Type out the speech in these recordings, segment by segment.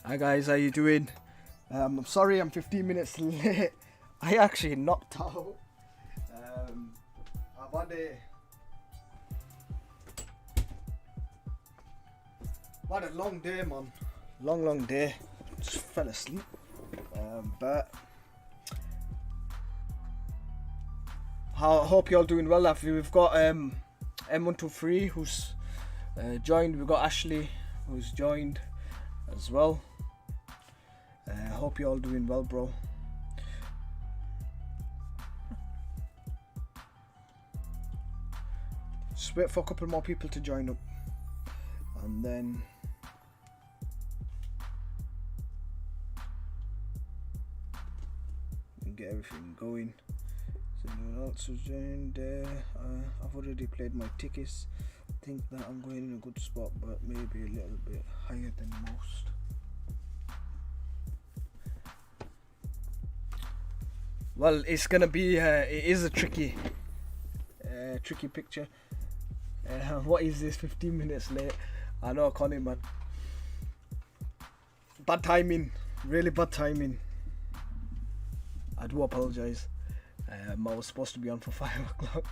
Hi guys, how you doing? I'm sorry I'm 15 minutes late. I actually knocked out. I've had a long day, man. Long day. Just fell asleep. But I hope you're all doing well. We've got M123 who's joined. We've got Ashley who's joined as well. Hope you're all doing well, bro. Just wait for a couple more people to join up, and then we can get everything going. So anyone else who's joined? I've already played my tickets. I think that I'm going in a good spot, but maybe a little bit higher than most. Well, it's gonna be. It is a tricky picture. What is this? 15 minutes late. I know, Connie, man. Bad timing. Really bad timing. I do apologize. I was supposed to be on for 5 o'clock.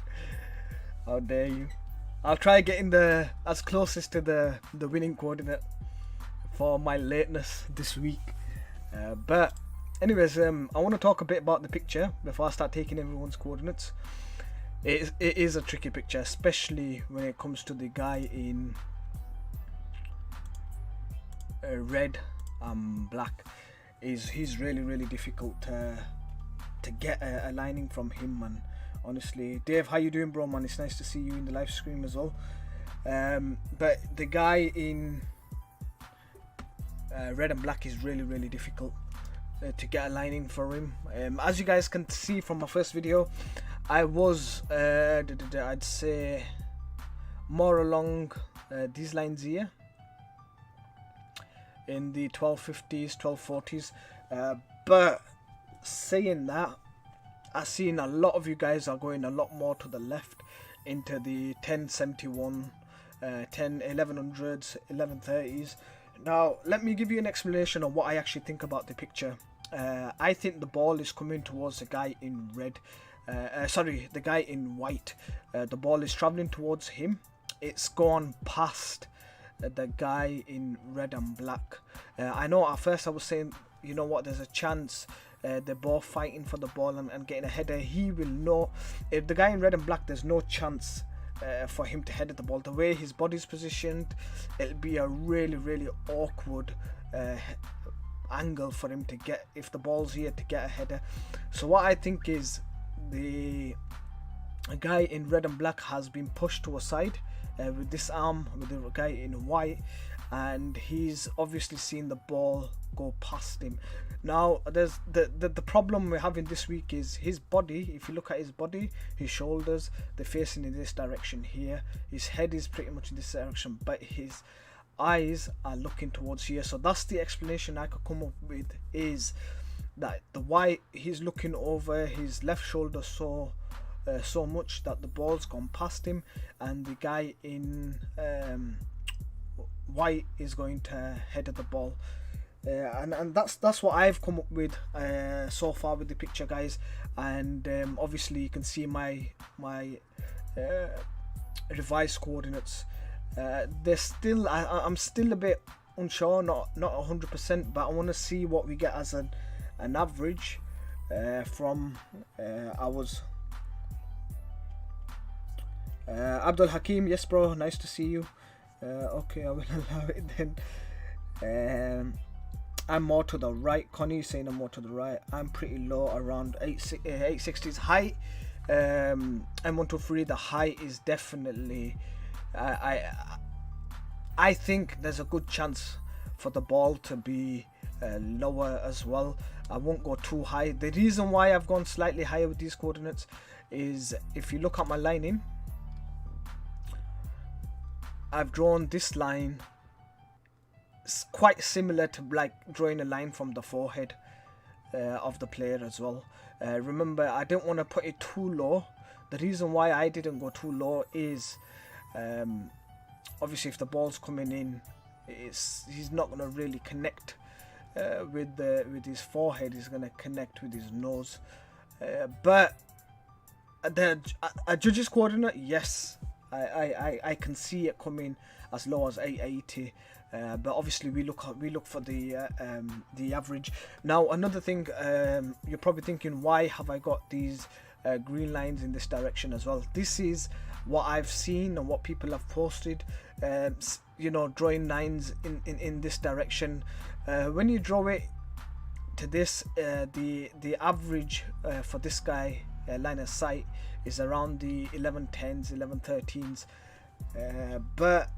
How dare you? I'll try getting as closest to the winning coordinate for my lateness this week. But anyways, I want to talk a bit about the picture before I start taking everyone's coordinates. It is a tricky picture, especially when it comes to the guy in red and black. He's really difficult to get a lining from him, man. Honestly, Dave, how you doing, bro, man? It's nice to see you in the live stream as well. But the guy in red and black is really difficult to get a lining for him. As you guys can see from my first video, I was I'd say more along these lines here in the 1250s, 1240s, but saying that, I've seen a lot of you guys are going a lot more to the left into the 1071, 1100s, 1130s. Now let me give you an explanation of what I actually think about the picture. I think the ball is coming towards the guy in red. The guy in white. The ball is traveling towards him. It's gone past the guy in red and black. I know at first I was saying, you know what, there's a chance they're both fighting for the ball and getting a header. He will know. If the guy in red and black, there's no chance for him to head at the ball. The way his body's positioned, it'll be a really awkward angle for him to get, if the ball's here, to get a header. So what I think is the guy in red and black has been pushed to a side with this arm with the guy in white, and he's obviously seen the ball go past him. Now there's the problem we're having this week is his body. If you look at his body, his shoulders, they're facing in this direction here. His head is pretty much in this direction, but his eyes are looking towards here. So that's the explanation I could come up with, is that the white, he's looking over his left shoulder so much that the ball's gone past him, and the guy in white is going to head at the ball. And that's what I've come up with so far with the picture, guys. And obviously you can see my revised coordinates. They're still, I'm still a bit unsure, not 100%, but I want to see what we get as an average from ours. Abdul Hakim, yes bro, nice to see you. Okay, I will allow it then. I'm more to the right. Connie saying I'm more to the right. I'm pretty low, around 860s height. M123, the height is definitely, I think there's a good chance for the ball to be lower as well. I won't go too high. The reason why I've gone slightly higher with these coordinates is, if you look at my lining, I've drawn this line. It's quite similar to like drawing a line from the forehead of the player as well. Remember, I didn't want to put it too low. The reason why I didn't go too low is obviously if the ball's coming in, he's not going to really connect with his forehead is gonna connect with his nose. But a judge's coordinate, yes, I can see it coming as low as 880. But obviously we look for the average. Now another thing, you're probably thinking, why have I got these green lines in this direction as well? This is what I've seen and what people have posted. You know, drawing lines in this direction. When you draw it to this, the average for this guy, line of sight, is around the 1110s, 1113s. But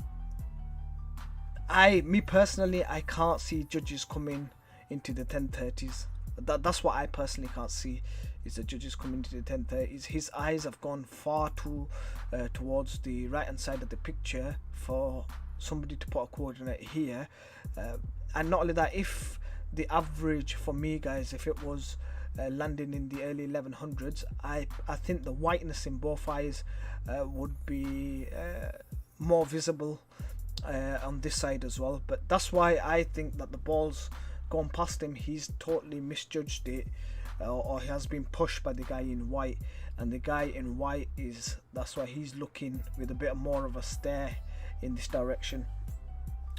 me personally, I can't see judges coming into the 1030s. That's what I personally can't see, is the judges coming into the 1030s. His eyes have gone far too towards the right hand side of the picture for somebody to put a coordinate here. And not only that, if the average for me, guys, if it was landing in the early 1100s, I think the whiteness in both eyes would be more visible on this side as well. But that's why I think that the ball's gone past him. He's totally misjudged it, or he has been pushed by the guy in white, and the guy in white that's why he's looking with a bit more of a stare in this direction.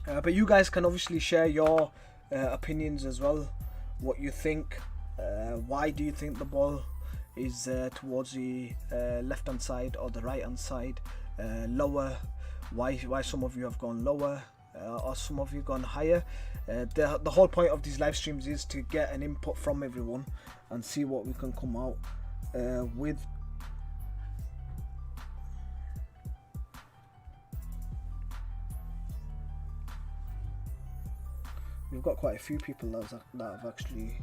But you guys can obviously share your opinions as well, what you think. Why do you think the ball is towards the left hand side or the right hand side, lower? Why some of you have gone lower, or some of you gone higher? The whole point of these live streams is to get an input from everyone and see what we can come out with. We've got quite a few people that have actually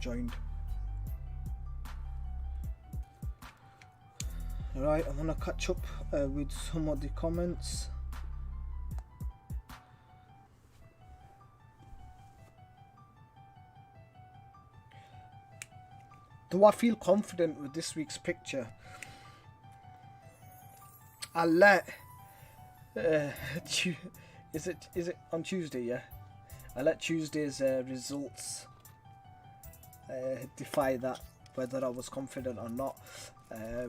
joined. Right, I want to catch up with some of the comments. Do I feel confident with this week's picture? I'll let is it on Tuesday? Yeah, I'll let Tuesday's results defy that, whether I was confident or not.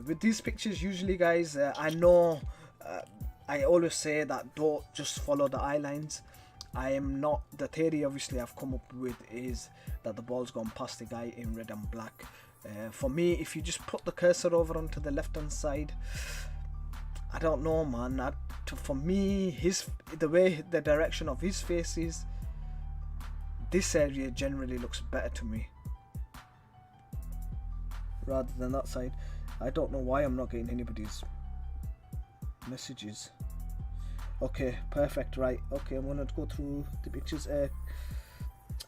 With these pictures, usually, guys, I know I always say that don't just follow the eye lines. I am not. The theory obviously I've come up with is that the ball's gone past the guy in red and black. For me, if you just put the cursor over onto the left hand side, I don't know, man. For me, the direction of his face is, this area generally looks better to me rather than that side. I don't know why I'm not getting anybody's messages. Okay, perfect. Right, okay, I'm gonna go through the pictures.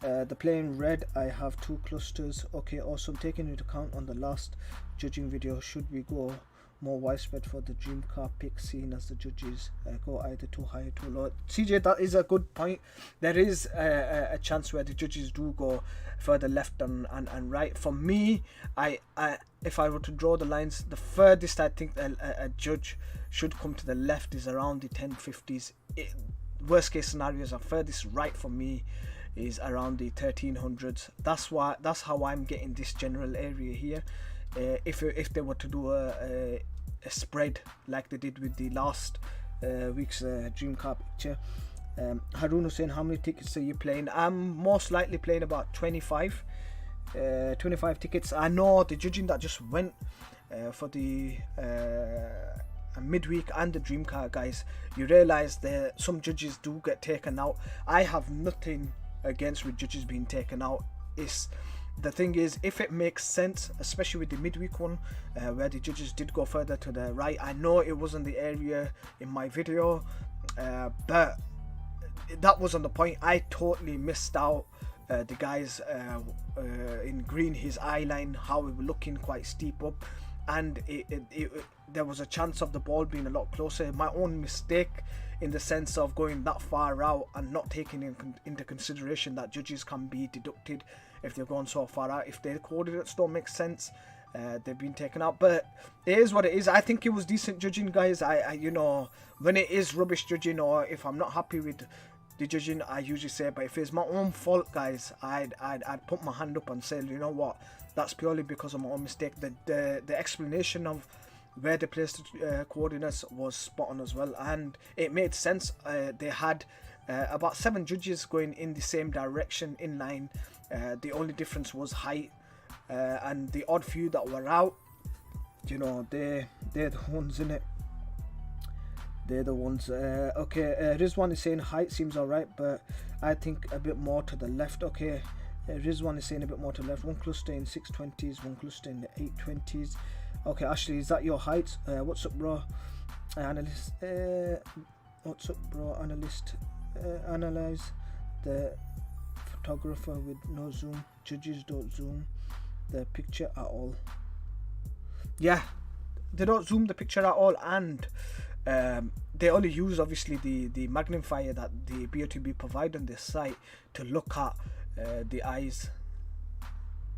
The plain red, I have 2 clusters. Okay, awesome. Taking into account on the last judging video, should we go more widespread for the DREAMCAR pick, seeing as the judges go either too high or too low? CJ, that is a good point. There is a chance where the judges do go further left and right. For me, if I were to draw the lines, the furthest I think a judge should come to the left is around the 1050s. Worst case scenarios, are furthest right for me is around the 1300s. That's how I'm getting this general area here. If they were to do a spread like they did with the last week's DREAMCAR picture. Harun was saying, how many tickets are you playing? I'm most likely playing about 25 tickets. I know the judging that just went for the midweek and the DREAMCAR, guys, you realize that some judges do get taken out. I have nothing against with judges being taken out. The thing is, if it makes sense, especially with the midweek one, where the judges did go further to the right. I know it wasn't the area in my video, but that wasn't the point. I totally missed out the guys in green, his eye line, how we were looking quite steep up, and there was a chance of the ball being a lot closer. My own mistake in the sense of going that far out and not taking into consideration that judges can be deducted if they've gone so far out. If their coordinates don't make sense, they've been taken out. But it is what it is. I think it was decent judging, guys. I you know, when it is rubbish judging, or if I'm not happy with the judging, I usually say, but if it's my own fault, guys, I'd put my hand up and say, you know what, that's purely because of my own mistake. The explanation of where they placed the coordinates was spot on as well, and it made sense. They had about 7 judges going in the same direction in line. The only difference was height, and the odd few that were out, you know, they're the ones in it. They're the ones. Okay, Rizwan is saying height seems alright, but I think a bit more to the left. Okay, Rizwan is saying a bit more to the left. One cluster in 620s, one cluster in the 820s. Okay, Ashley, is that your height? What's up, bro? Analyst. What's up, bro? Analyst. Analyze the photographer with no zoom. Judges don't zoom the picture at all. Yeah, they don't zoom the picture at all, and they only use obviously the magnifier that the BOTB provide on this site to look at the eyes.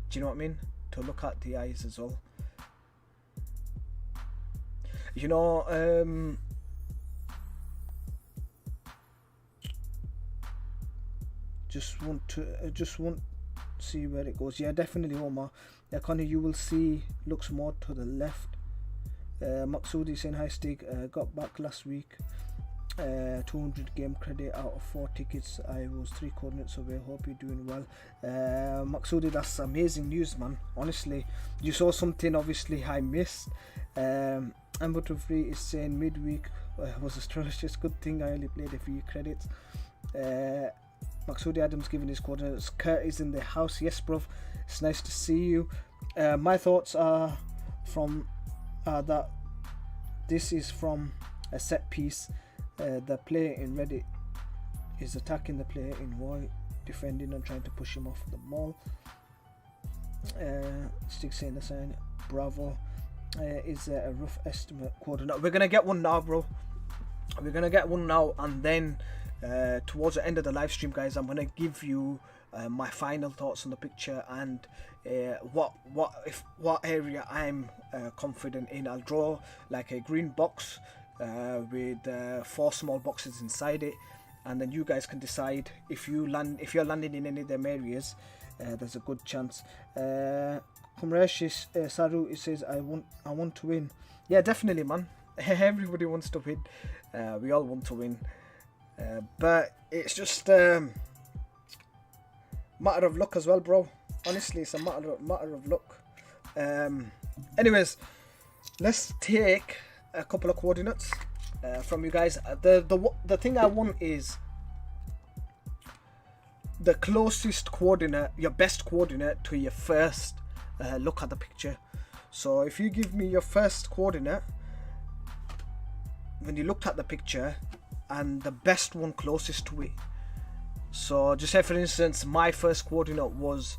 Do you know what I mean? To look at the eyes as well. You know, just want to see where it goes. Yeah, definitely, Omar. Yeah, Connie, you will see looks more to the left. Maksudi saying hi, Stig. Got back last week. 200 game credit out of 4 tickets. I was 3 coordinates away. Hope you're doing well. Maksudi, that's amazing news, man. Honestly, you saw something obviously I missed. Amber to Free is saying midweek was atrocious. Good thing I only played a few credits. Maksudi Adams giving his coordinates. Kurt is in the house. Yes, bruv. It's nice to see you. My thoughts are from that this is from a set piece. The player in red is attacking the player in white, defending and trying to push him off the ball. Stig saying the sign. Bravo. Is a rough estimate coordinate. We're gonna get one now, bro. We're gonna get one now, and then towards the end of the live stream, guys, I'm gonna give you my final thoughts on the picture and what area I'm confident in. I'll draw like a green box with 4 small boxes inside it, and then you guys can decide if you're landing in any of them areas. There's a good chance. Kumresh Saru says I want to win. Yeah, definitely, man. Everybody wants to win. We all want to win, but it's just matter of luck as well, bro. Honestly, it's a matter of luck. Anyways, let's take a couple of coordinates from you guys. The thing I want is the closest coordinate, your best coordinate to your first look at the picture. So if you give me your first coordinate when you looked at the picture and the best one closest to it. So just say for instance my first coordinate was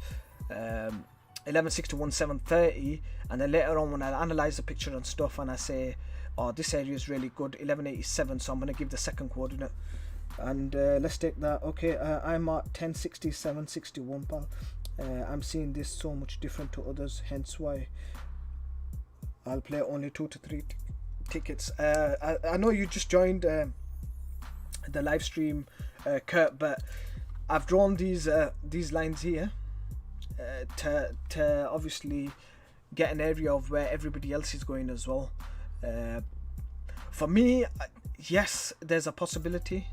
1161 730, and then later on when I analyze the picture and stuff and I say, oh, this area is really good, 1187, so I'm going to give the second coordinate. And let's take that. Okay, I'm at 1060 761, pal. I'm seeing this so much different to others, hence why I'll play only 2 to 3 tickets. I know you just joined the live stream, Kurt, but I've drawn these lines here to obviously get an area of where everybody else is going as well. For me, yes, there's a possibility,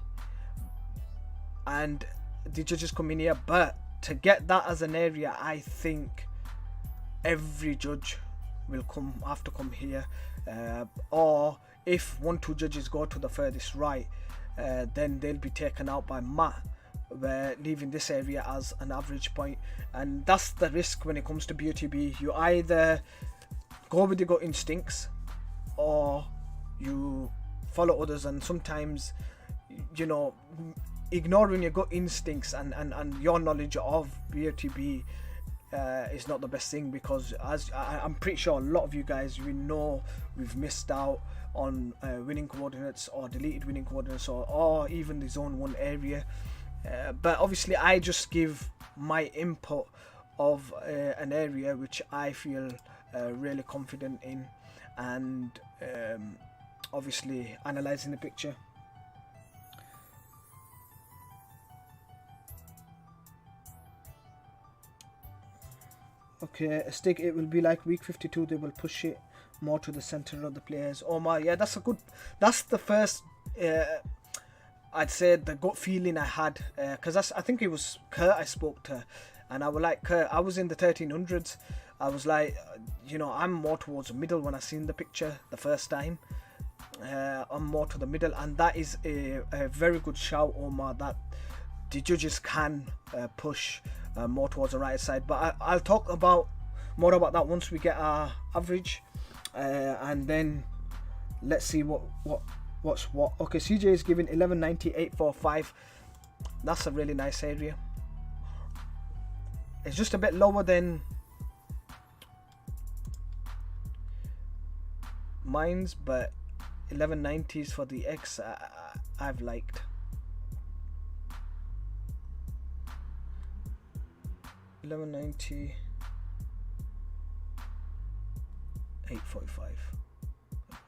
and the judges come in here, but to get that as an area, I think every judge will have to come here, or if 1-2 judges go to the furthest right, then they'll be taken out by Matt. We're leaving this area as an average point, and that's the risk when it comes to BOTB. You either go with your gut instincts or you follow others, and sometimes, you know, ignoring your gut instincts and your knowledge of BOTB is not the best thing, because as I'm pretty sure a lot of you guys, we know we've missed out on winning coordinates or deleted winning coordinates, or even the zone 1 area. But obviously I just give my input of an area which I feel really confident in, and obviously analysing the picture. Okay, Stig, it will be like week 52. They will push it more to the center of the players. Oh my, yeah, that's a good. That's the first. I'd say the gut feeling I had, because I think it was Kurt I spoke to, and I was like, Kurt, I was in the 1300s. I was like, you know, I'm more towards the middle when I seen the picture the first time. I'm more to the middle, and that is a very good shout, Omar, that the judges can push more towards the right side. But I'll talk about more about that once we get our average, and then let's see what's what. Okay, CJ is giving 1198.45. That's a really nice area. It's just a bit lower than mine's, but 1190s for the X I've liked. 1190, 845.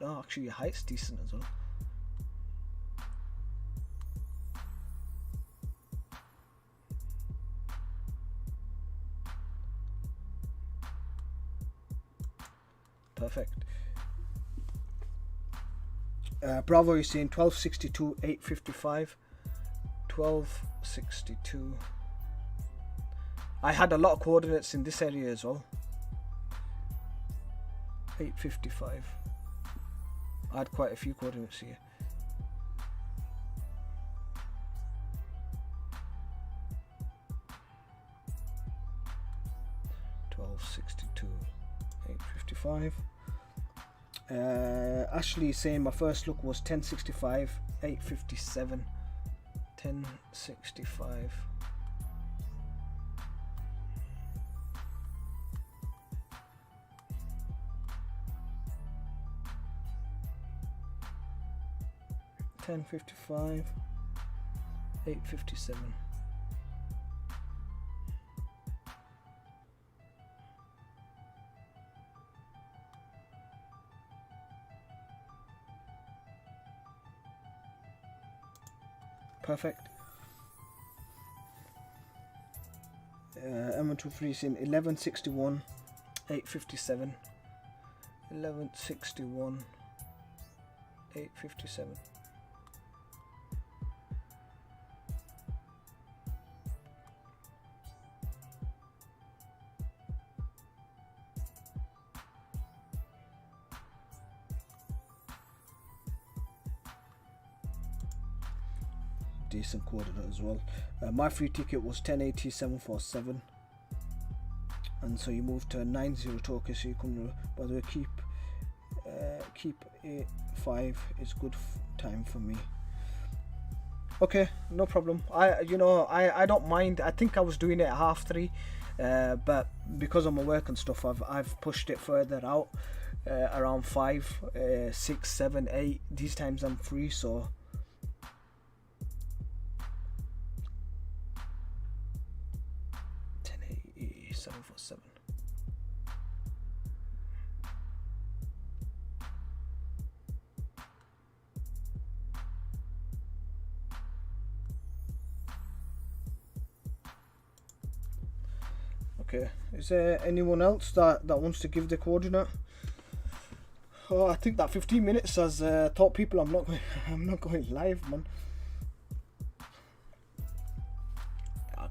No, actually your height's decent as well. Perfect. Bravo is saying 1262, 855. 1262. I had a lot of coordinates in this area as well. 855. I had quite a few coordinates here. Ashley is saying my first look was 1065, 857, 1065. $10.55, $8.57. Perfect. M123 is in 1161, 857. 1161, 857. Decent coordinate as well. My free ticket was 1080-747, and so you move to 902. Okay, so you can, by the way, keep it 5 is good time for me. Okay, no problem. I don't mind. I think I was doing it at 3:30, but because of my work and stuff, I've pushed it further out, around 5, 6, 7, 8. These times I'm free, so. Okay, is there anyone else that wants to give the coordinate? Oh, I think that 15 minutes has taught people I'm not going live, man.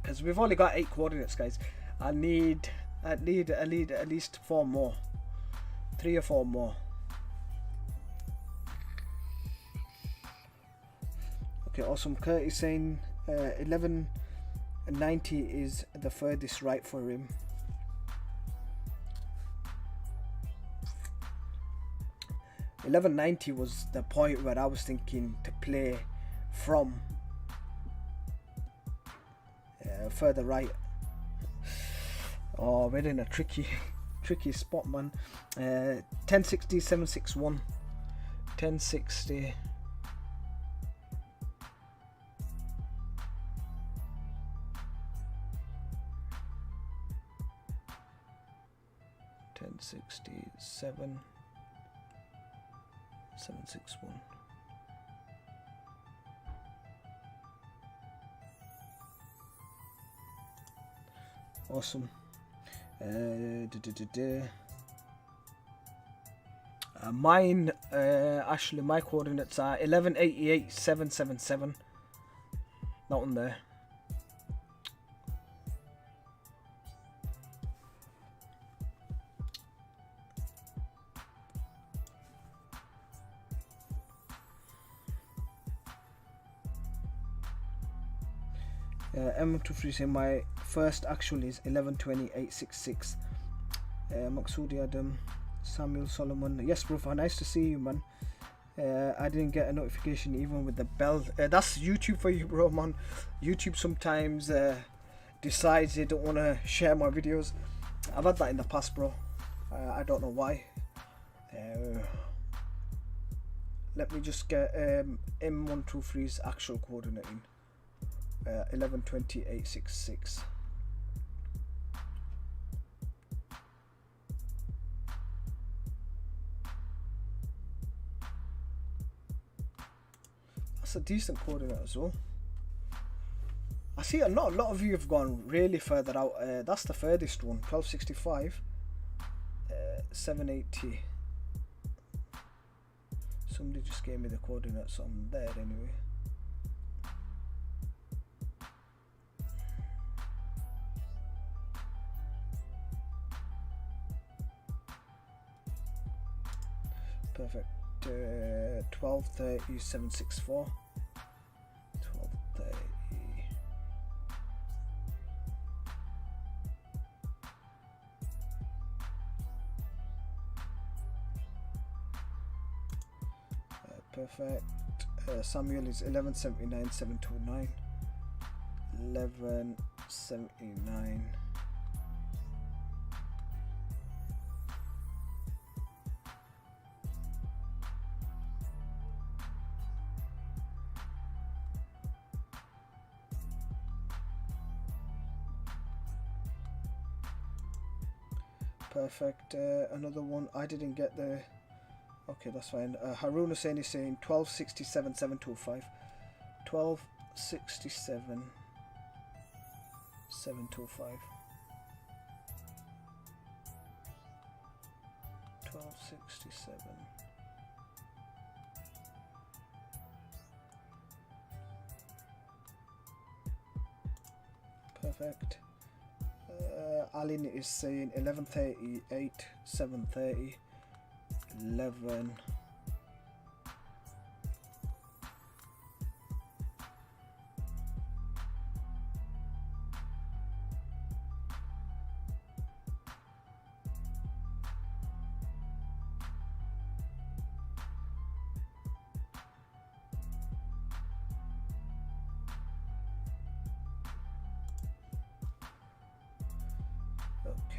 Because we've only got 8 coordinates, guys. I need at least 4 more, 3 or 4 more. Okay, awesome. Kurt is saying 1190 is the furthest right for him. $11.90 was the point where I was thinking to play from further right. Oh, we're in a tricky spot, man. 1060, 761, 1060. 1067, 761. Awesome. Mine, actually, my coordinates are 1188,777. That one there. M23 saying my first actual is 1120,866. Maksudi Adam, Samuel Solomon. Yes, bro, nice to see you, man. I didn't get a notification even with the bell. That's YouTube for you, bro, man. YouTube sometimes decides they don't want to share my videos. I've had that in the past, bro. I don't know why. Let me just get M123's actual coordinate in. 1120,866. That's a decent coordinate as well. I see not a lot of you have gone really further out. That's the furthest one, 1265, 780. Somebody just gave me the coordinates, so I'm there anyway. Perfect. 1230, 764. 1230. Perfect. Samuel is 1179, 729. 1179. Perfect. Another one. I didn't get the. Okay, that's fine. Harun Hussein is saying 1267 725. 1267 725. 1267. Perfect. Alin is saying 1138 730. 11.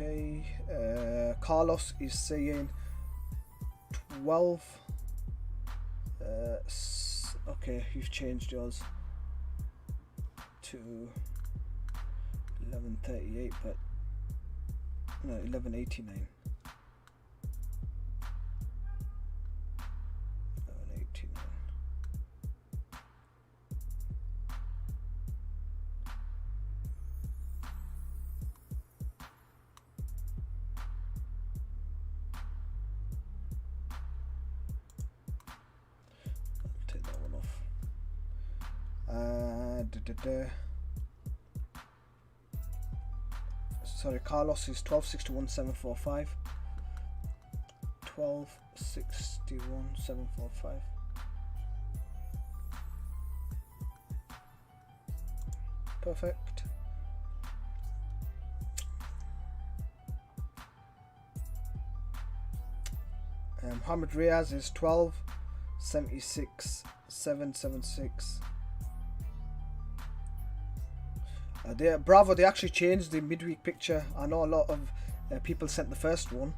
Okay, Carlos is saying 12. Okay, you've changed yours to 1138, but no, 1189. 1189. Take that one off. Sorry, Carlos is 1261 745. 1261 745. Perfect. Muhammad Riaz is 1276 776. Bravo, they actually changed the midweek picture. I know a lot of people sent the first one,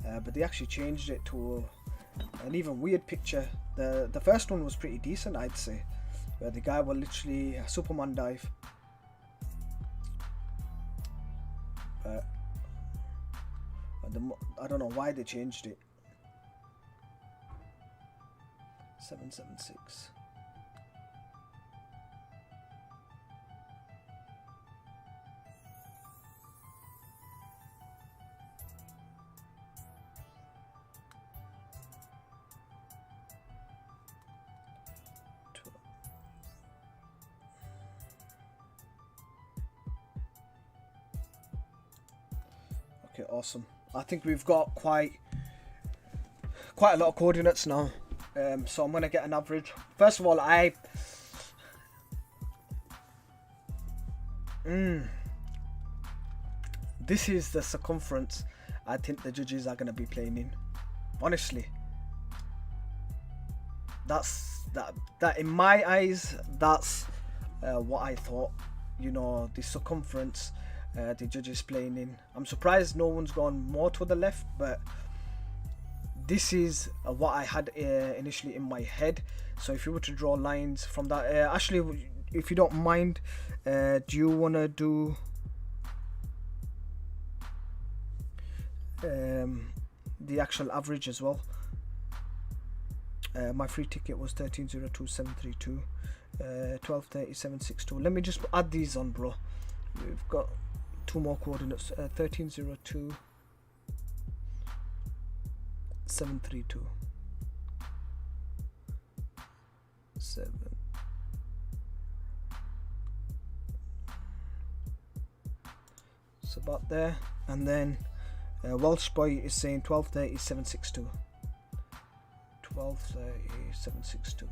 but they actually changed it to an even weird picture. The first one was pretty decent, I'd say, where the guy will literally Superman dive. But I don't know why they changed it. 776. Okay, awesome. I think we've got quite a lot of coordinates now. So I'm gonna get an average. First of all, this is the circumference I think the judges are gonna be playing in. Honestly, that in my eyes, that's what I thought. You know, the circumference the judges playing in. I'm surprised no one's gone more to the left, but this is what I had initially in my head. So if you were to draw lines from that, Ashley, if you don't mind, do you want to do the actual average as well? My free ticket was 1302,732, 1230,762. Let me just add these on, bro. We've got two more coordinates. 1302,732. 7. It's about there, and then Welsh boy is saying 1230,762. 1230,762.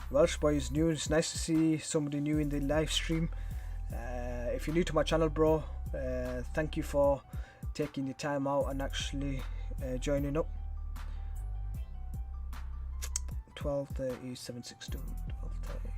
Welsh boy is new. It's nice to see somebody new in the live stream. If you're new to my channel, bro, thank you for taking your time out and actually joining up. 1230,762. 1230.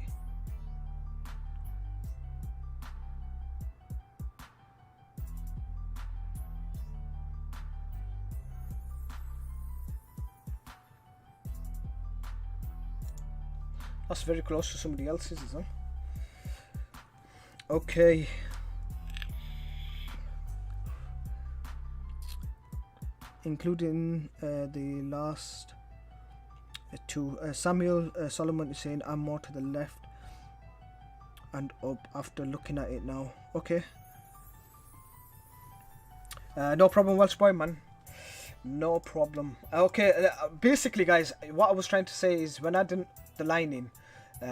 That's very close to somebody else's, isn't it? Okay. Including the last two. Samuel Solomon is saying I'm more to the left and up after looking at it now. Okay. No problem, Welsh boy, man. No problem. Okay, basically, guys, what I was trying to say is when I did the lining,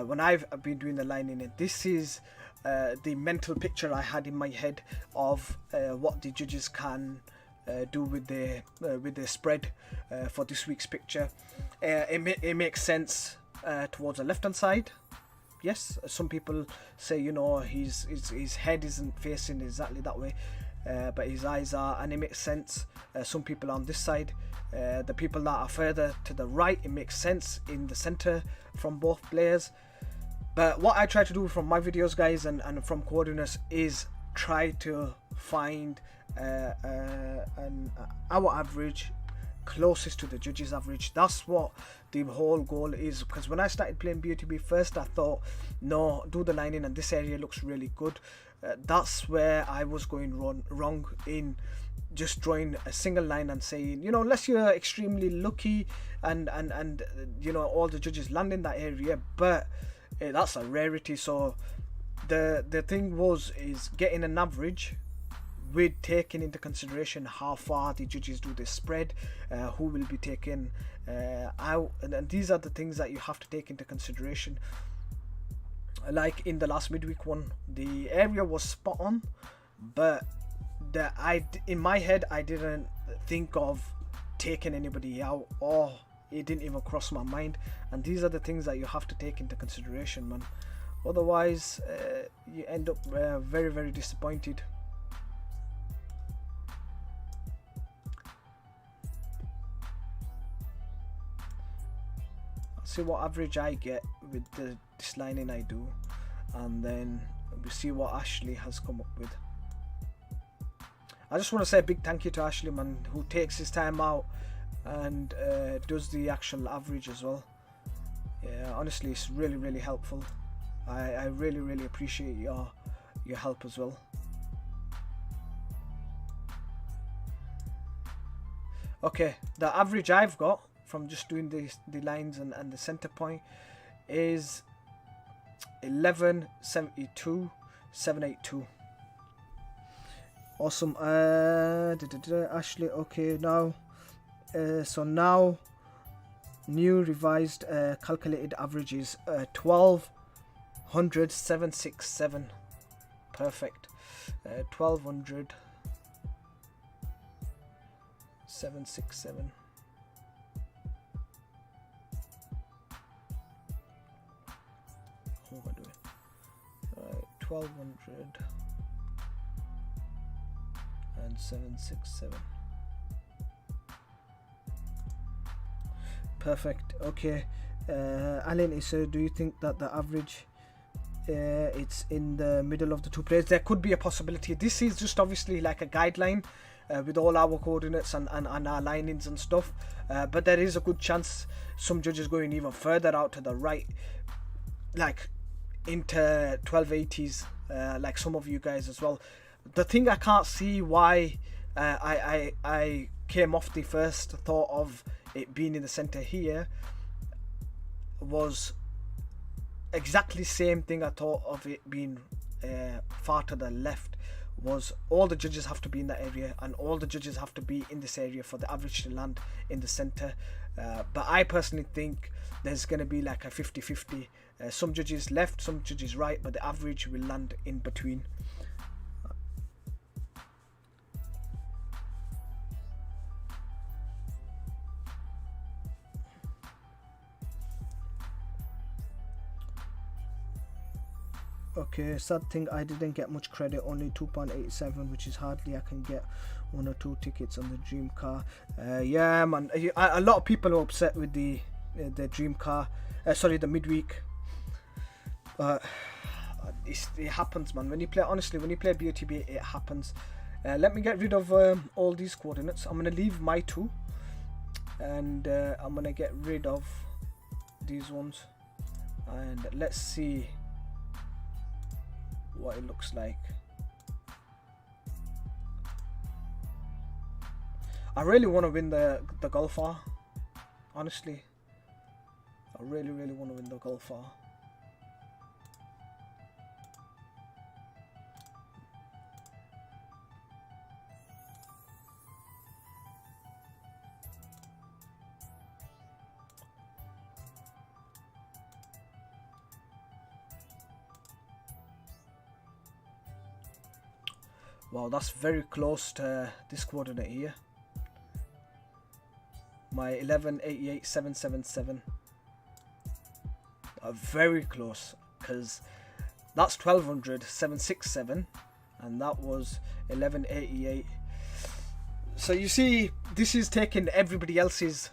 when I've been doing the lining, this is the mental picture I had in my head of what the judges can do with their spread for this week's picture. It makes sense towards the left hand side. Yes, some people say, you know, his head isn't facing exactly that way, but his eyes are, and it makes sense. Some people on this side, the people that are further to the right, it makes sense in the center from both players. But what I try to do from my videos, guys, and from coordinates is try to find our average closest to the judges' average. That's what the whole goal is, because when I started playing BOTB first, I thought, no, do the lining and this area looks really good. That's where I was going wrong in just drawing a single line and saying, you know, unless you're extremely lucky and you know, all the judges land in that area, but that's a rarity. So the thing is getting an average with taking into consideration how far the judges do the spread, who will be taken out, and these are the things that you have to take into consideration. Like in the last midweek one, the area was spot on, but in my head I didn't think of taking anybody out, or it didn't even cross my mind. And these are the things that you have to take into consideration, man. Otherwise you end up very, very disappointed. See what average I get with this lining I do, and then we see what Ashley has come up with. I just want to say a big thank you to Ashley, man, who takes his time out and does the actual average as well. Yeah, honestly, it's really, really helpful. I really, really appreciate your help as well. Okay, the average I've got from just doing the lines and the center point is 1172,782. Awesome. Ashley, okay, now so now new revised calculated average is 1200,767. Perfect. 1200 767. What am I doing? Right, 1200 and 767. Perfect. Okay. Alan is, do you think that the average it's in the middle of the two players? There could be a possibility. This is just obviously like a guideline with all our coordinates and our linings and stuff, but there is a good chance some judges going even further out to the right, like into 1280s, like some of you guys as well. The thing I can't see why I came off the first thought of it being in the center here was exactly same thing I thought of it being far to the left. Was all the judges have to be in that area and all the judges have to be in this area for the average to land in the center, but I personally think there's going to be like a 50-50, some judges left, some judges right, but the average will land in between. Okay, sad thing I didn't get much credit, only 2.87, which is hardly I can get 1 or 2 tickets on the dream car. Yeah man, a lot of people are upset with the dream car, sorry, the midweek. It happens, man. When you play, honestly, when you play BOTB, it happens. Let me get rid of all these coordinates. I'm gonna leave my 2 and I'm gonna get rid of these ones, and let's see what it looks like. I really want to win the Golfer, honestly. I really want to win the Golfer. Wow, that's very close to this coordinate here. My 1188,777. Very close, because that's 1200, 767, and that was 1188. So you see, this is taking everybody else's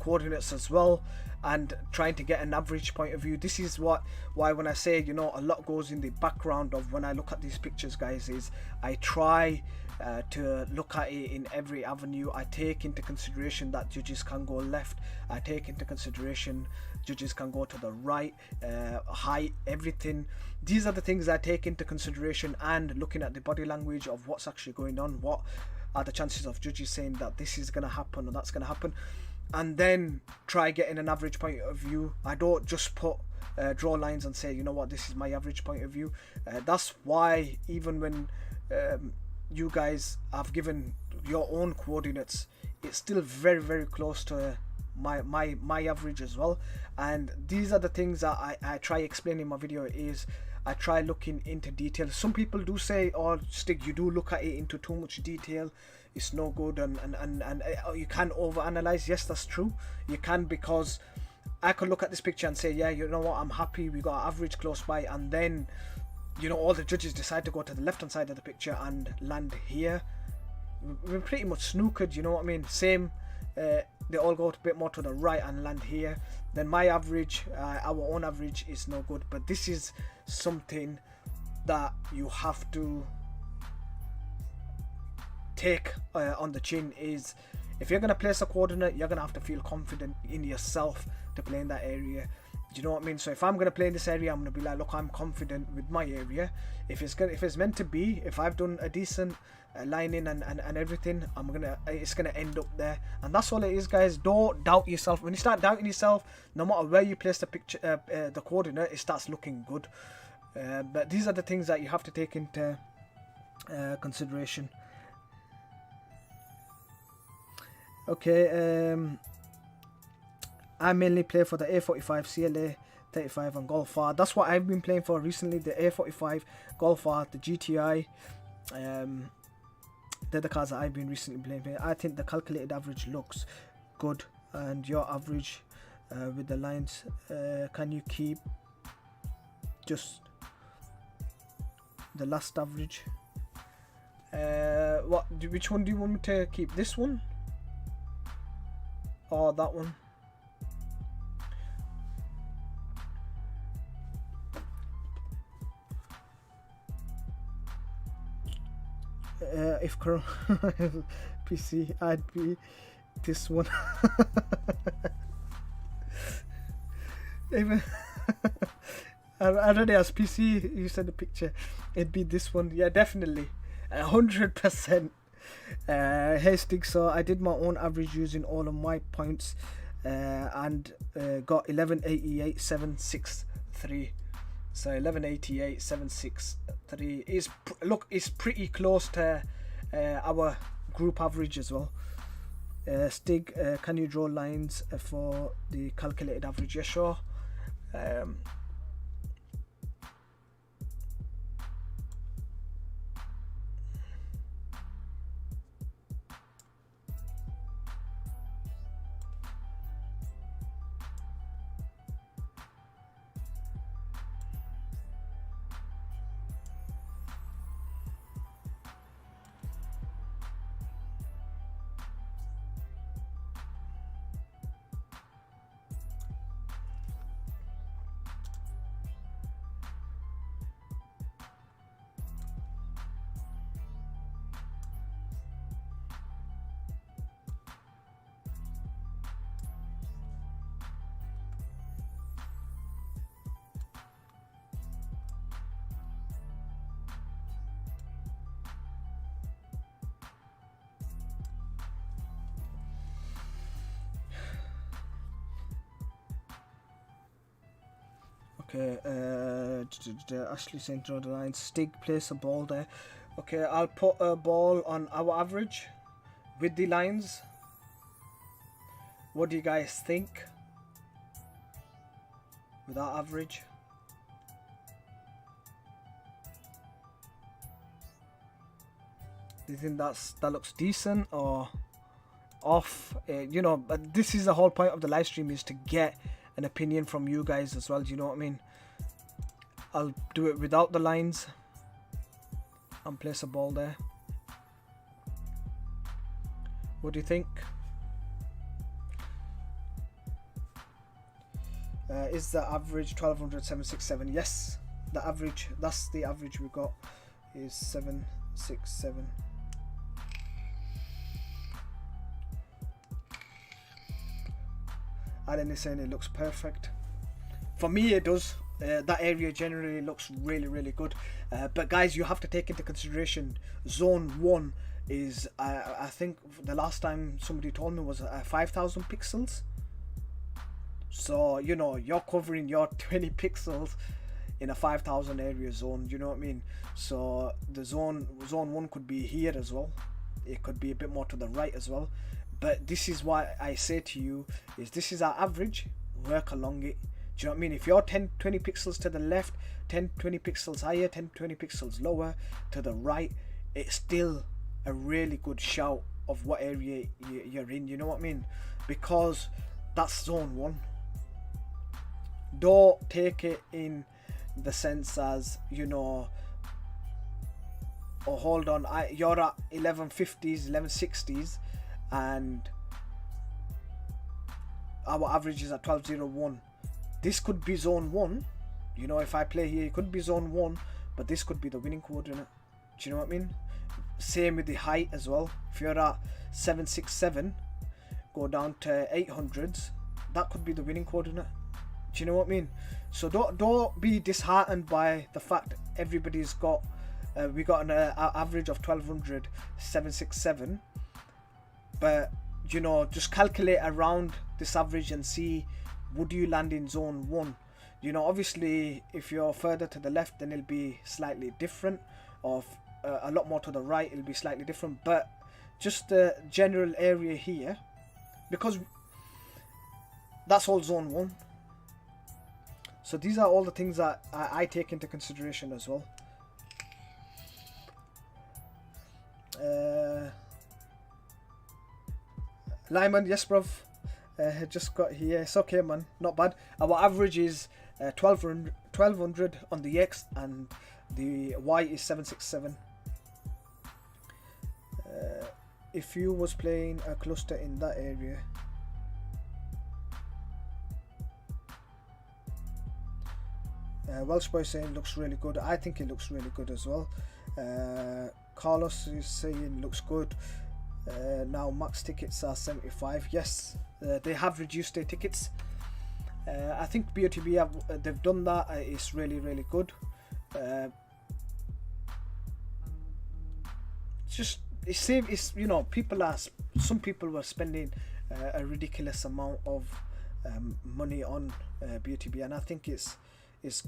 coordinates as well and trying to get an average point of view. This is why when I say, you know, a lot goes in the background of when I look at these pictures, guys, is I try to look at it in every avenue. I take into consideration that judges can go left, I take into consideration judges can go to the right, height, everything. These are the things I take into consideration, and looking at the body language of what's actually going on, what are the chances of judges saying that this is going to happen or that's going to happen, and then try getting an average point of view. I don't just put draw lines and say, you know what, this is my average point of view. That's why even when you guys have given your own coordinates, it's still very close to my average as well. And these are the things that I try explaining in my video, is I try looking into detail. Some people do say, oh Stig, you do look at it into too much detail, it's no good, and you can overanalyze. Yes, that's true, you can, because I could look at this picture and say, yeah, you know what, I'm happy, we got an average close by, and then, you know, all the judges decide to go to the left hand side of the picture and land here. We're pretty much snookered, you know what I mean? Same, they all go a bit more to the right and land here. Then my average, our own average, is no good. But this is something that you have to take on the chin, is if you're going to place a coordinate, you're going to have to feel confident in yourself to play in that area. Do you know what I mean? So if I'm going to play in this area, I'm going to be like, look, I'm confident with my area. If it's meant to be, if I've done a decent lining and everything, it's gonna end up there. And that's all it is, guys. Don't doubt yourself. When you start doubting yourself, no matter where you place the picture, the coordinate, it starts looking good. But these are the things that you have to take into consideration. Okay, I mainly play for the A45, CLA 35 and Golfer. That's what I've been playing for recently, the A45, Golfer, the GTI. They're the cards that I've been recently playing. I think the calculated average looks good, and your average with the lines, can you keep just the last average? Which one do you want me to keep? This one or that one? If PC, I'd be this one. Even I already as PC, you said the picture, it'd be this one. Yeah, definitely, 100%. Hey Stig, so I did my own average using all of my points, and got 1188,763. So 1188,763 is it's pretty close to our group average as well. Stig, can you draw lines for the calculated average? Yeah, sure. Okay, Ashley saying draw the line. Stig, place a ball there. Okay, I'll put a ball on our average with the lines. What do you guys think with our average? Do you think that looks decent or off? You know, but this is the whole point of the live stream, is to get an opinion from you guys as well. Do you know what I mean? I'll do it without the lines and place a ball there. What do you think? Is the average 1200,767? Yes, the average, that's the average we got, is 767. Alan is saying it looks perfect. For me it does. That area generally looks really good. But guys, you have to take into consideration zone 1 is, I think the last time somebody told me was 5,000 pixels. So, you know, you're covering your 20 pixels in a 5,000 area zone, you know what I mean? So the zone 1 could be here as well. It could be a bit more to the right as well. But this is why I say to you, is this is our average, work along it. Do you know what I mean? If you're 10, 20 pixels to the left, 10, 20 pixels higher, 10, 20 pixels lower to the right, it's still a really good shout of what area you're in, you know what I mean? Because that's zone 1. Don't take it in the sense as, you know, oh hold on, you're at 1150s, 1160s, and our average is at 1201. This could be zone 1, you know, if I play here it could be zone 1, but this could be the winning coordinate. Do you know what I mean? Same with the height as well. If you're at 767, go down to 800s, that could be the winning coordinate. Do you know what I mean? So don't be disheartened by the fact everybody's got we got an average of 1200, 767, but you know, just calculate around this average and see, would you land in zone 1? You know, obviously if you're further to the left then it'll be slightly different, or a lot more to the right it'll be slightly different, but just the general area here, because that's all zone 1. So these are all the things that I take into consideration as well. Lyman, yes bruv, just got here. It's okay man, not bad. Our average is 1200 on the X, and the Y is 767. If you was playing a cluster in that area, Welsh boy saying looks really good. I think it looks really good as well. Carlos is saying looks good. Now max tickets are 75. Yes, they have reduced their tickets. I think BOTB have, they've done that. It's really good. It's you know, some people were spending a ridiculous amount of money on BOTB, and I think it's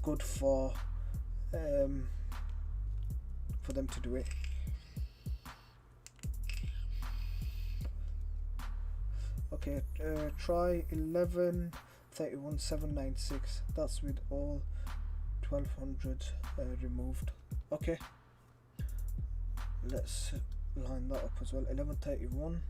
good for them to do it. Okay, try 11 31 796. That's with all 1200 removed. Okay, let's line that up as well. 1131.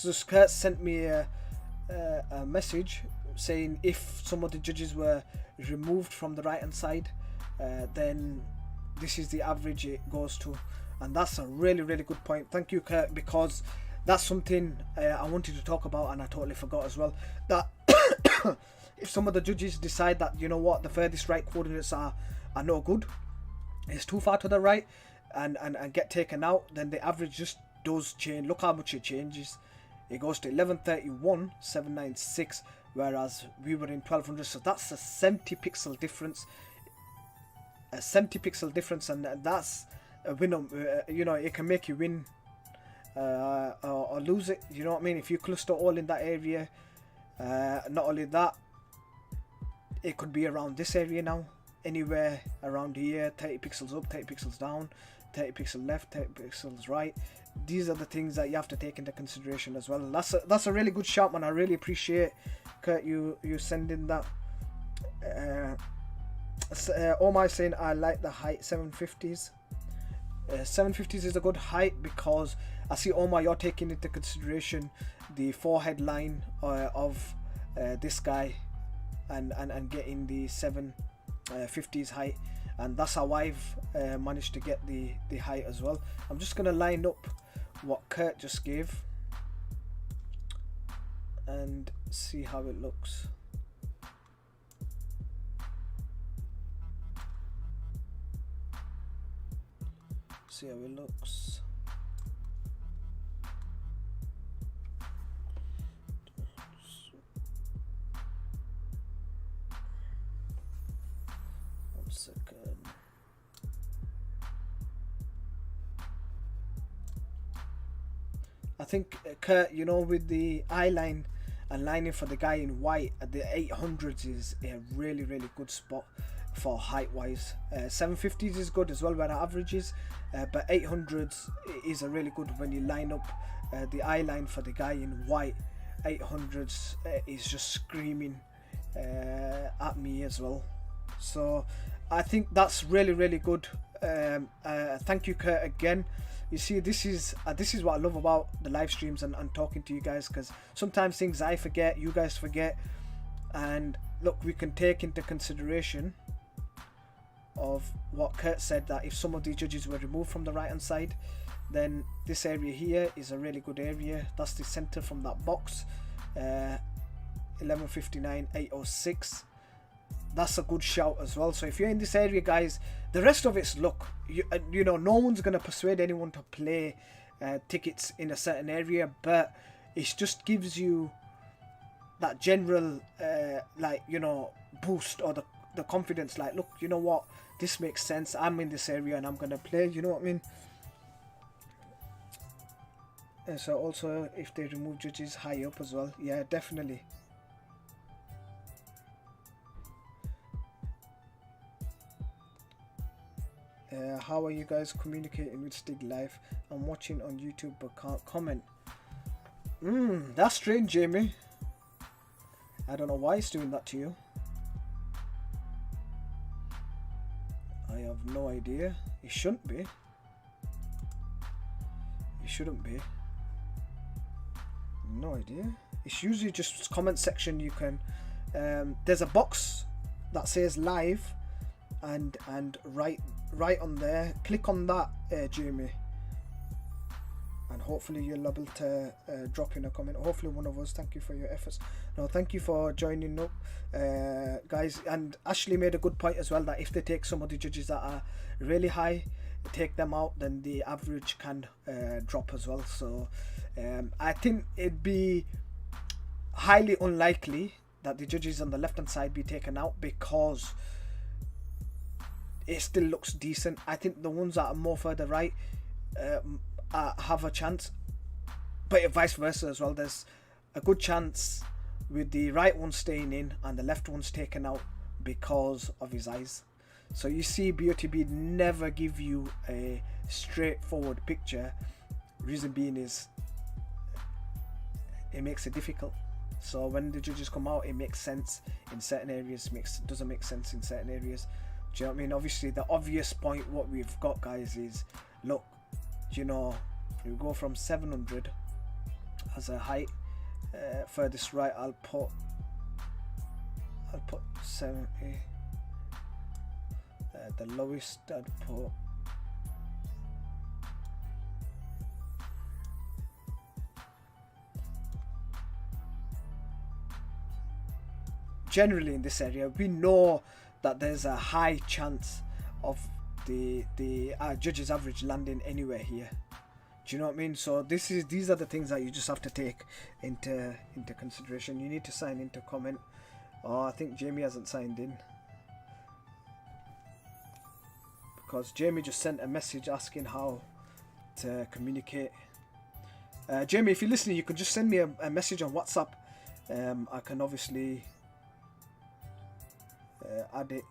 So Kurt sent me a message saying if some of the judges were removed from the right hand side, then this is the average it goes to, and that's a really good point. Thank you, Kurt, because that's something I wanted to talk about and I totally forgot as well. That if some of the judges decide that, you know what, the furthest right coordinates are no good, it's too far to the right, and get taken out, then the average just does change. Look how much it changes. It goes to 1131 796, whereas we were in 1200. So that's a 70 pixel difference. A 70 pixel difference, and that's a win. You know, it can make you win or lose it. You know what I mean? If you cluster all in that area, not only that, it could be around this area now. Anywhere around here, 30 pixels up, 30 pixels down, 30 pixels left, 30 pixels right. These are the things that you have to take into consideration as well. That's a really good shout, man. I really appreciate, Kurt, you sending that. Omar saying I like the height 750s. 750s is a good height because I see, Omar, you're taking into consideration the forehead line of this guy and getting the 750s height, and that's how I've managed to get the height as well. I'm just gonna line up what Kurt just gave and see how it looks. See how it looks. One second. I think, Kurt, you know, with the eye line and lining for the guy in white, the 800s is a really good spot for height wise. 750s is good as well, where our average is, but 800s is a really good when you line up the eye line for the guy in white. 800s is just screaming at me as well. So I think that's really good. Thank you, Kurt, again. You see, this is what I love about the live streams and talking to you guys, because sometimes things I forget, you guys forget, and look, we can take into consideration of what Kurt said, that if some of these judges were removed from the right hand side, then this area here is a really good area. That's the center from that box. 1159 806. That's a good shout as well. So if you're in this area, guys, the rest of it's luck. You know, no one's gonna persuade anyone to play tickets in a certain area, but it just gives you that general like, you know, boost, or the confidence, like, look, you know what, this makes sense, I'm in this area and I'm gonna play, you know what I mean. So also if they remove judges high up as well, yeah, definitely. How are you guys communicating with Stig Live? I'm watching on YouTube but can't comment. That's strange, Jamie. I don't know why it's doing that to you. I have no idea. It shouldn't be. It shouldn't be. No idea. It's usually just comment section. You can there's a box that says live, and right on there, click on that, Jamie, and hopefully you'll be able to drop in a comment. Hopefully one of us. Thank you for your efforts. No, thank you for joining up, guys. And Ashley made a good point as well, that if they take some of the judges that are really high, take them out, then the average can drop as well. So I think it'd be highly unlikely that the judges on the left hand side be taken out, because it still looks decent. I think the ones that are more further right have a chance, but vice versa as well. There's a good chance with the right one staying in and the left one's taken out because of his eyes. So you see, BOTB never give you a straightforward picture. Reason being is it makes it difficult. So when the judges come out, it makes sense in certain areas, doesn't make sense in certain areas. Do you know what I mean? Obviously the obvious point what we've got, guys, is look, you know, you go from 700 as a height, furthest right I'll put 70, the lowest I'd put generally in this area. We know that there's a high chance of the judges average landing anywhere here. Do you know what I mean? So these are the things that you just have to take into consideration. You need to sign into comment. Oh, I think Jamie hasn't signed in, because Jamie just sent a message asking how to communicate. Jamie, if you're listening, you can just send me a message on WhatsApp. I can obviously add it,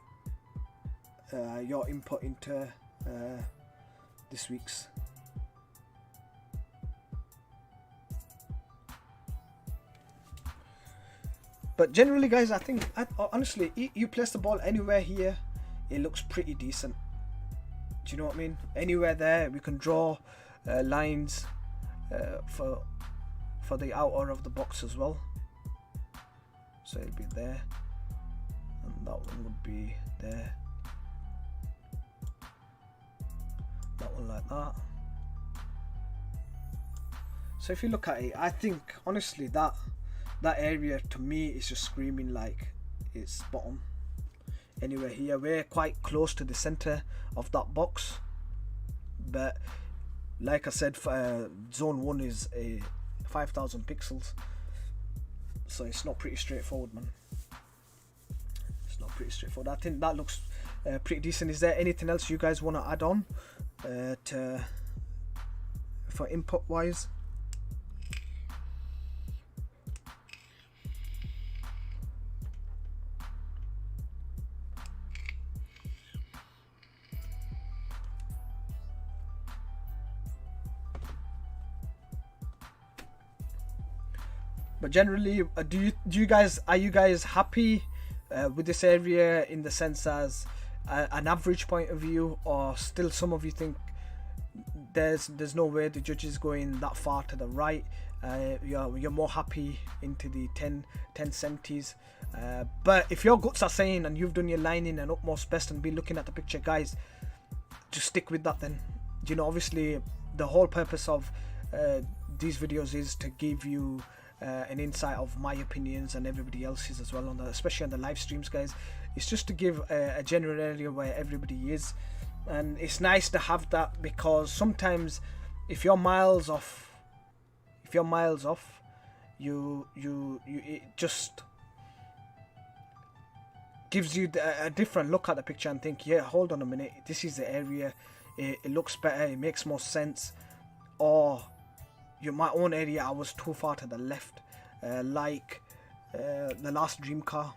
your input into this week's. But generally, guys, I think honestly, you place the ball anywhere here, it looks pretty decent. Do you know what I mean? Anywhere there, we can draw lines for the outer of the box as well. So it'll be there, and that one would be there. That one like that. So if you look at it, I think honestly that area to me is just screaming like it's spot on. Anywhere here, we're quite close to the center of that box, but like I said, zone 1 is a 5,000 pixels, so it's not pretty straightforward, man. It's not pretty straightforward. I think that looks pretty decent. Is there anything else you guys want to add on for input wise? But generally, are you guys happy with this area in the sense as an average point of view, or still some of you think there's no way the judge is going that far to the right? You're more happy into the 1070s, but if your guts are saying and you've done your lining and utmost best and be looking at the picture, guys, just stick with that then. You know, obviously the whole purpose of these videos is to give you an insight of my opinions and everybody else's as well, especially on the live streams, guys. It's just to give a general area where everybody is, and it's nice to have that, because sometimes if you're miles off, you it just gives you a different look at the picture and think, yeah, hold on a minute, this is the area, it looks better, it makes more sense, or my own area, I was too far to the left, like the last DREAMCAR.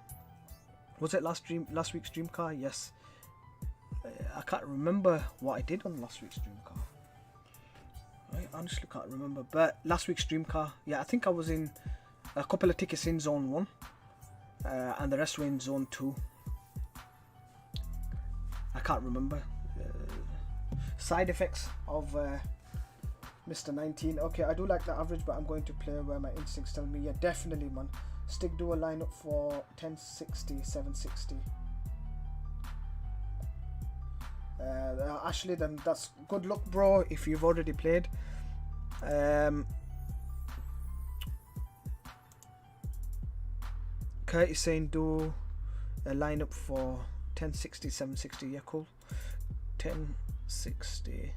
Was it last week's DREAMCAR? Yes. I can't remember what I did on last week's DREAMCAR. I honestly can't remember. But last week's DREAMCAR, yeah, I think I was in a couple of tickets in Zone 1, and the rest were in Zone 2. I can't remember. Side effects of Mr. 19. Okay, I do like the average, but I'm going to play where my instincts tell me. Yeah, definitely, man. Stig do a lineup for 1060, 760. Actually, then that's good luck, bro, if you've already played. Kurt is saying do a lineup for 1060, 760. Yeah, cool. 1060.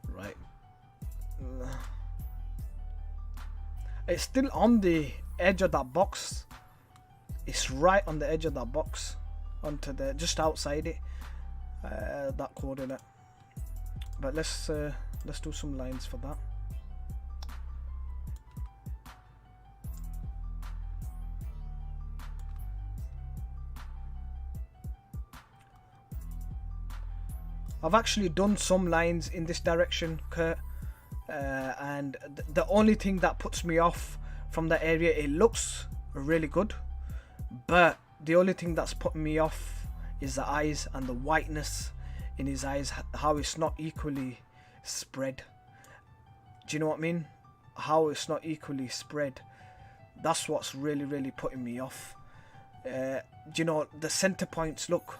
Right. It's still on the edge of that box. It's right on the edge of that box, onto the just outside it, that coordinate. But let's do some lines for that. I've actually done some lines in this direction, Kurt, and the only thing that puts me off from that area, it looks really good, but the only thing that's putting me off is the eyes and the whiteness in his eyes, how it's not equally spread. Do you know what I mean? How it's not equally spread. That's what's really putting me off. Do you know, the center points, look,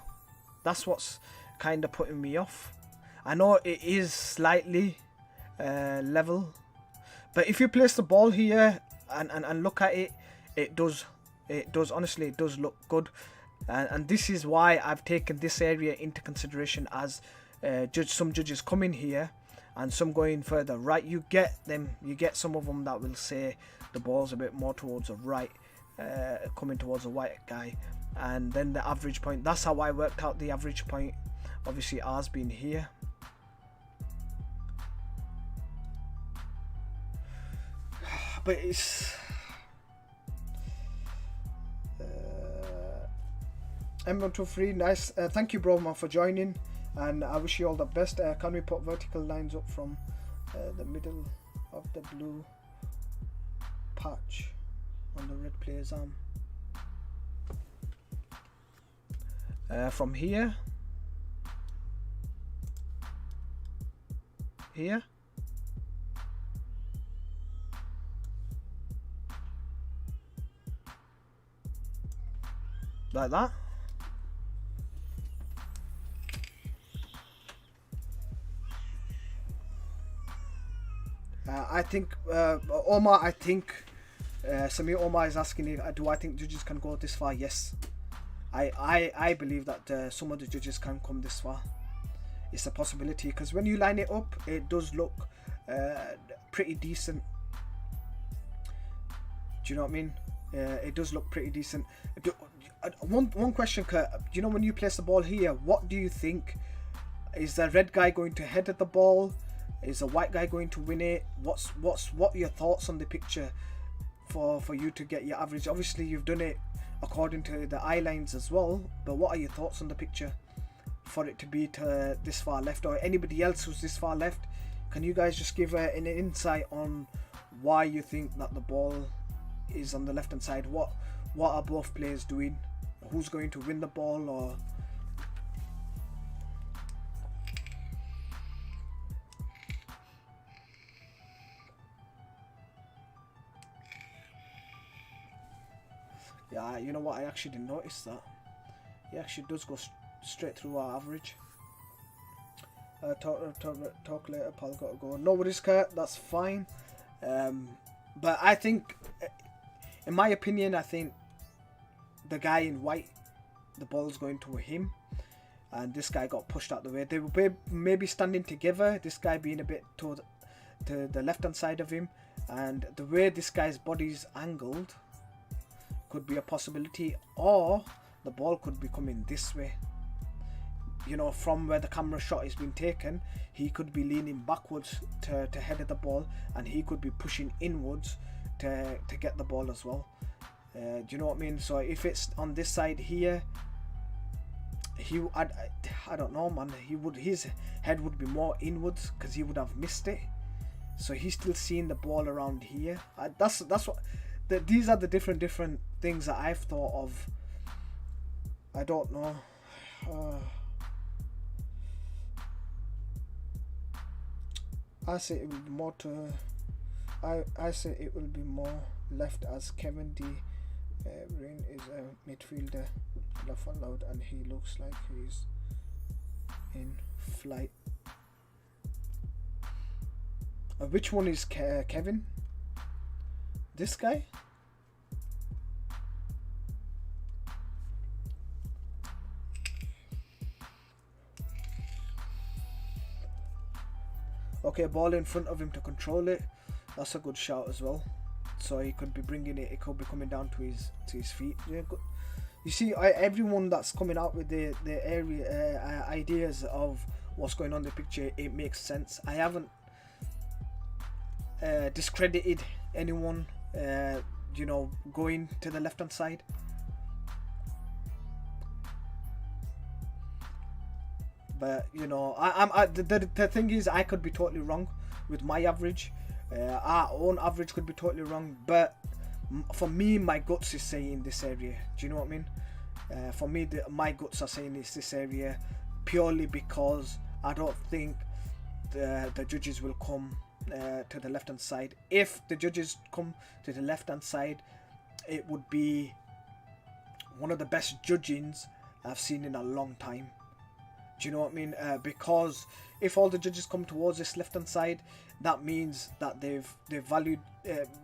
that's what's kind of putting me off. I know it is slightly level, but if you place the ball here and look at it, it does honestly, it does look good. And this is why I've taken this area into consideration, as some judges come in here and some going further right. You get some of them that will say the ball's a bit more towards the right, coming towards the white guy, and then the average point. That's how I worked out the average point. Obviously ours being here. But it's M123, nice. Thank you, bro, man, for joining, and I wish you all the best. Can we put vertical lines up from the middle of the blue patch on the red player's arm? From here. Here. Like that. I think Omar, I think Samir Omar is asking, do I think judges can go this far? Yes, I believe that some of the judges can come this far. It's a possibility, because when you line it up, it does look pretty decent. Do you know what I mean? It does look pretty decent. One question, Kurt. You know, when you place the ball here, what do you think? Is the red guy going to head at the ball? Is the white guy going to win it? What are your thoughts on the picture for you to get your average? Obviously, you've done it according to the eye lines as well, but what are your thoughts on the picture for it to be to this far left, or anybody else who's this far left? Can you guys just give an insight on why you think that the ball is on the left hand side? What are both players doing? Who's going to win the ball? Or yeah, you know what, I actually didn't notice that. He actually does go straight through our average. Talk later, Paul. Gotta go. No worries, Kurt. That's fine. But I think, in my opinion, I think the guy in white, the ball's going to him, and this guy got pushed out the way. They were maybe standing together. This guy being a bit to the left hand side of him, and the way this guy's body's angled could be a possibility, or the ball could be coming this way. You know, from where the camera shot is being taken, he could be leaning backwards to head of the ball, and he could be pushing inwards to get the ball as well. Do you know what I mean? So if it's on this side here, I don't know, man. His head would be more inwards because he would have missed it. So he's still seeing the ball around here. That's what. These are the different things that I've thought of. I don't know. I say it will be more to. I say it will be more left, as Kevin De Bruyne is a midfielder, laugh out loud, and he looks like he's in flight. Which one is Kevin? This guy? Okay, ball in front of him to control it. That's a good shout as well. So he could be bringing it. It could be coming down to his feet. Yeah, good. You see, everyone that's coming out with the area ideas of what's going on in the picture, it makes sense. I haven't discredited anyone. You know, going to the left hand side. But you know, the thing is, I could be totally wrong with my average. Our own average could be totally wrong, but for me, my guts is saying this area. Do you know what I mean? For me, my guts are saying it's this area, purely because I don't think the judges will come to the left hand side. If the judges come to the left hand side, it would be one of the best judgings I've seen in a long time. Do you know what I mean? Because if all the judges come towards this left hand side, that means that they've valued,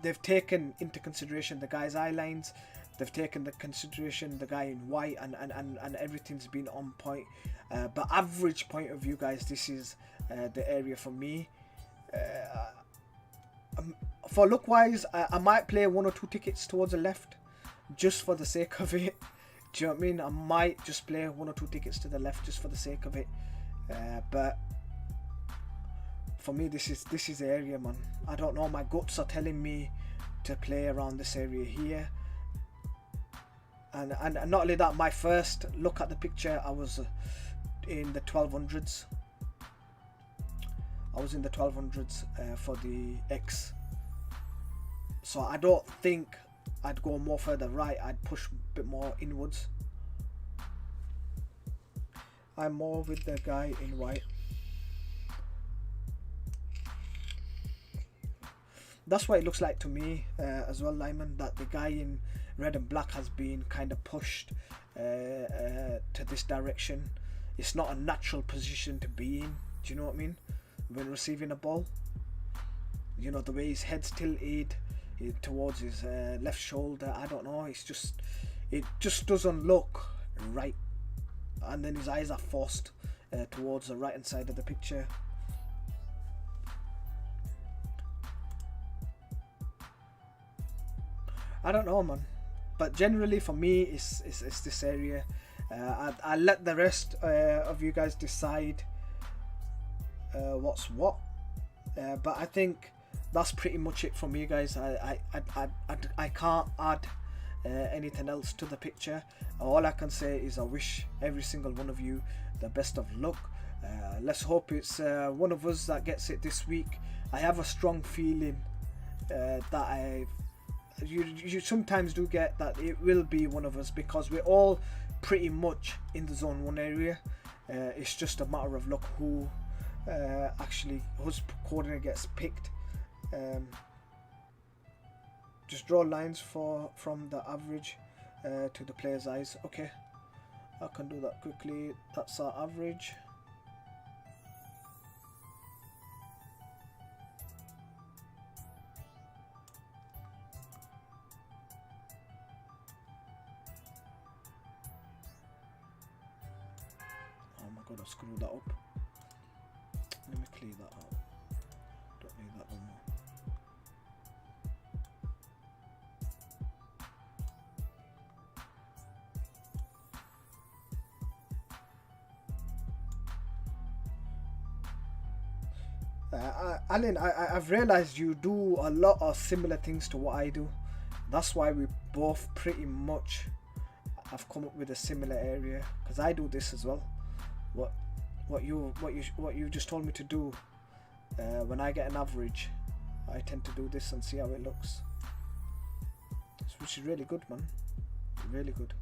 they've taken into consideration the guy's eye lines, they've taken the consideration the guy in white, and everything's been on point. But average point of view, guys, this is the area for me. For look wise, I might play 1 or 2 tickets towards the left just for the sake of it. Do you know what I mean? I might just play 1 or 2 tickets to the left just for the sake of it. But for me, this is the area, man. I don't know. My guts are telling me to play around this area here. And not only that, my first look at the picture, I was in the 1200s. I was in the 1200s for the X. So I don't think I'd go more further right. I'd push a bit more inwards. I'm more with the guy in white. That's what it looks like to me as well, Lyman, that the guy in red and black has been kind of pushed to this direction. It's not a natural position to be in. Do you know what I mean? When receiving a ball, you know, the way his head's tilted towards his left shoulder, I don't know, it just doesn't look right. And then his eyes are forced towards the right hand side of the picture. I don't know, man, but generally for me it's this area. I let the rest of you guys decide what's what, but I think that's pretty much it from me, guys. I can't add anything else to the picture. All I can say is I wish every single one of you the best of luck. Let's hope it's one of us that gets it this week. I have a strong feeling that you sometimes do get that it will be one of us, because we're all pretty much in the zone 1 area. It's just a matter of luck who whose coordinate gets picked. Just draw lines from the average to the player's eyes. Okay, I can do that quickly. That's our average. gotta screw that up. Let me clear that out. Don't need that no more. Alan, I've realized you do a lot of similar things to what I do. That's why we both pretty much have come up with a similar area, because I do this as well. What you just told me to do, when I get an average, I tend to do this and see how it looks, which is really good, man. Really good.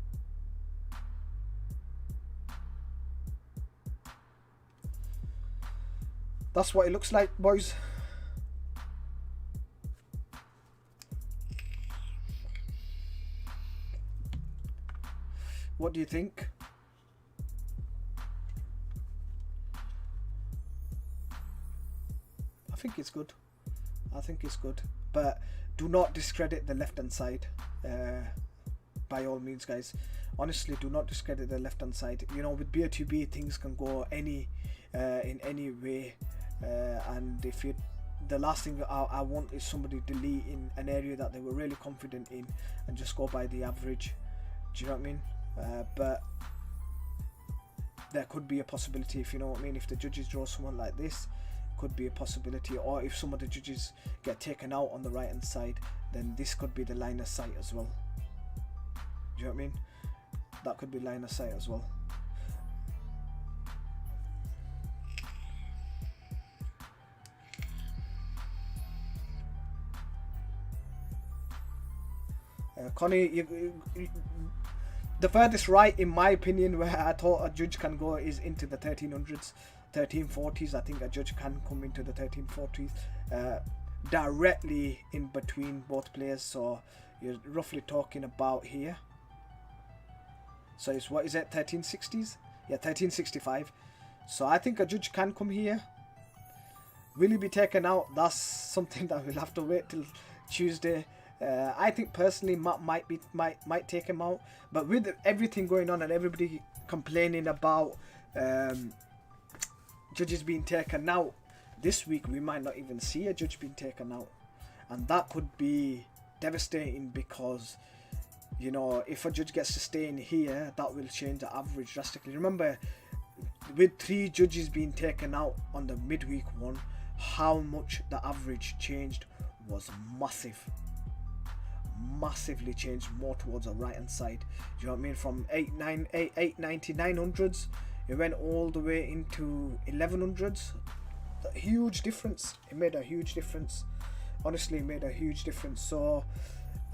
That's what it looks like, boys. What do you think? I think it's good. I think it's good. But do not discredit the left hand side. By all means, guys. Honestly, do not discredit the left hand side. You know, with BOTB, things can go in any way. And if you, the last thing I want is somebody deleting an area that they were really confident in and just go by the average. Do you know what I mean? But there could be a possibility, if you know what I mean, if the judges draw someone like this, could be a possibility. Or if some of the judges get taken out on the right hand side, then this could be the line of sight as well. Do you know what I mean? That could be line of sight as well. Connie, the furthest right, in my opinion, where I thought a judge can go is into the 1300s, 1340s. I think a judge can come into the 1340s, directly in between both players. So you're roughly talking about here. So it's, what is it, 1360s? Yeah, 1365. So I think a judge can come here. Will he be taken out? That's something that we'll have to wait till Tuesday. I think personally Matt might take him out, but with everything going on and everybody complaining about judges being taken out this week, we might not even see a judge being taken out, and that could be devastating, because you know, if a judge gets to stay in here, that will change the average drastically. Remember, with 3 judges being taken out on the midweek one, how much the average changed was massive. Massively changed more towards the right hand side. Do you know what I mean? From 890, 900s, it went all the way into 1100s. A huge difference. It made a huge difference. Honestly, it made a huge difference. So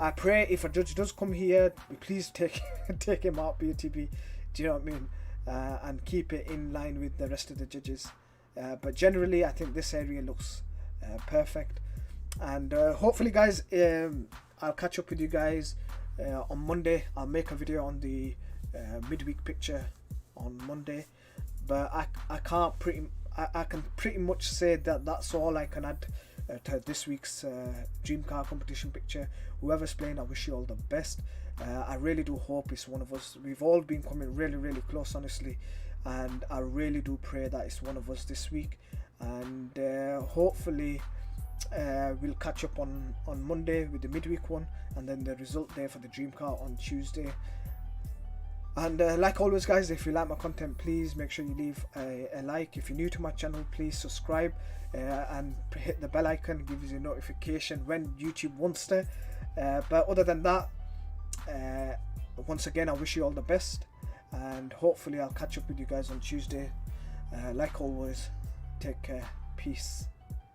I pray if a judge does come here, please take him out, BOTB. Do you know what I mean? And keep it in line with the rest of the judges. But generally, I think this area looks perfect. And hopefully, guys, I'll catch up with you guys on Monday. I'll make a video on the midweek picture on Monday, but I can pretty much say that that's all I can add to this week's DREAMCAR competition picture. Whoever's playing, I wish you all the best. I really do hope it's one of us. We've all been coming really close, honestly, and I really do pray that it's one of us this week. And hopefully we'll catch up on Monday with the midweek one, and then the result there for the DREAMCAR on Tuesday. And like always, guys, if you like my content, please make sure you leave a like. If you're new to my channel, please subscribe and hit the bell icon. It gives you a notification when YouTube wants to. But other than that, once again, I wish you all the best, and hopefully I'll catch up with you guys on Tuesday. Like always, take care. Peace.